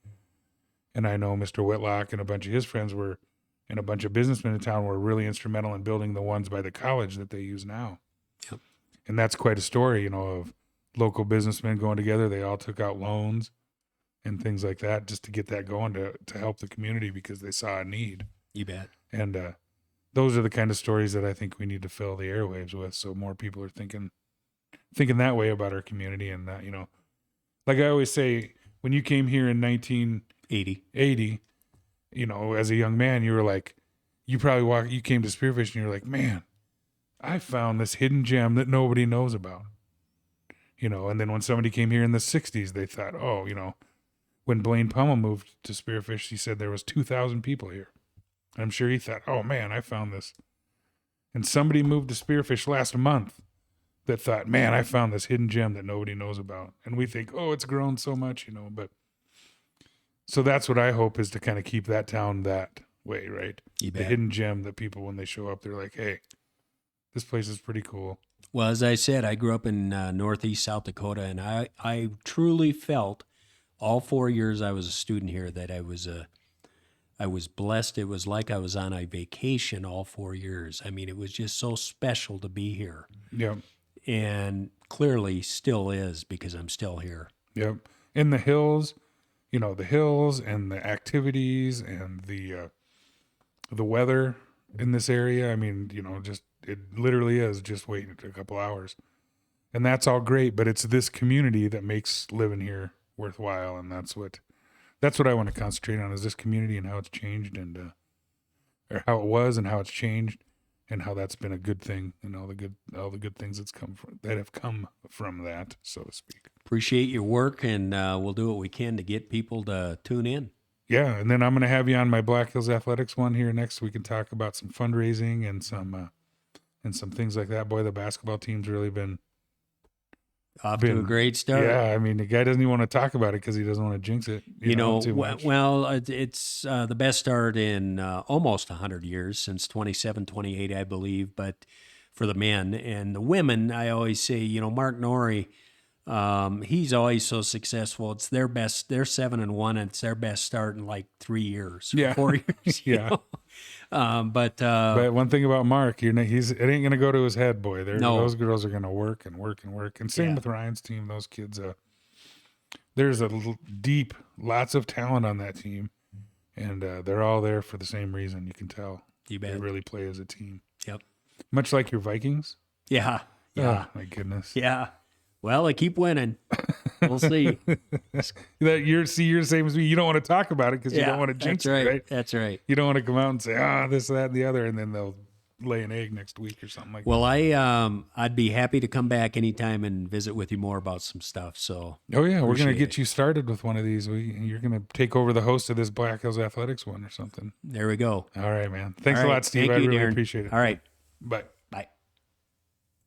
And I know Mr. Whitlock and a bunch of his friends and a bunch of businessmen in town were really instrumental in building the ones by the college that they use now. Yep. And that's quite a story, of local businessmen going together. They all took out loans and things like that just to get that going to help the community because they saw a need. You bet. And those are the kind of stories that I think we need to fill the airwaves with, so more people are thinking that way about our community. And that, like I always say, when you came here in 1980, you know, as a young man, you were like, you came to Spearfish and you were like, man, I found this hidden gem that nobody knows about. You know, and then when somebody came here in the 60s, they thought, oh, you know, when Blaine Pummel moved to Spearfish, he said there was 2,000 people here. I'm sure he thought, oh man, I found this. And somebody moved to Spearfish last month that thought, man, I found this hidden gem that nobody knows about. And we think, oh, it's grown so much, you know, but so that's what I hope is to kind of keep that town that way, right? You The bet. hidden gem that people, when they show up, they're like, hey, this place is pretty cool. Well, as I said, I grew up in northeast South Dakota, and I truly felt all 4 years I was a student here that I was blessed. It was like I was on a vacation all 4 years. I mean, it was just so special to be here. Yep. And clearly still is because I'm still here. Yep. In the hills, you know, the hills and the activities and the weather in this area. I mean, you know, just it literally is just waiting a couple hours. And that's all great, but it's this community that makes living here worthwhile, and that's what I want to concentrate on is this community and how it's changed and or how it was and how it's changed and how that's been a good thing and all the good things that have come from that, so to speak. Appreciate your work, and we'll do what we can to get people to tune in. Yeah, and then I'm going to have you on my Black Hills Athletics one here next. We can talk about some fundraising and some things like that. Boy, the basketball team's really been Off to a great start. Yeah, I mean, the guy doesn't even want to talk about it because he doesn't want to jinx it. You know, too much. well, it's the best start in almost 100 years, since 27, 28, I believe, but for the men. And the women, I always say, you know, Mark Norrie, he's always so successful. It's their best. They're 7-1, and it's their best start in like 3 years, Yeah. 4 years. Yeah. But one thing about Mark, it ain't gonna go to his head, boy. No. Those girls are gonna work and work and work. And same Yeah. with Ryan's team. Those kids, there's lots of talent on that team, and they're all there for the same reason. You can tell you they bet. really play as a team, Yep. much like your Vikings. Yeah. Yeah. Oh, my goodness. Yeah. Well, they keep winning. We'll see. You're the same as me. You don't want to talk about it because you don't want to jinx that's right. it, right? That's right. You don't want to come out and say, this, that, and the other, and then they'll lay an egg next week or something like Well, that. I'd be happy to come back anytime and visit with you more about some stuff. So, Oh yeah, we're gonna appreciate get you started with one of these. You're gonna take over the host of this Black Hills Athletics one or something. there we go. All right, man. Thanks All a right. lot, Steve. Thank I you, really Darren. appreciate it. All right. Bye.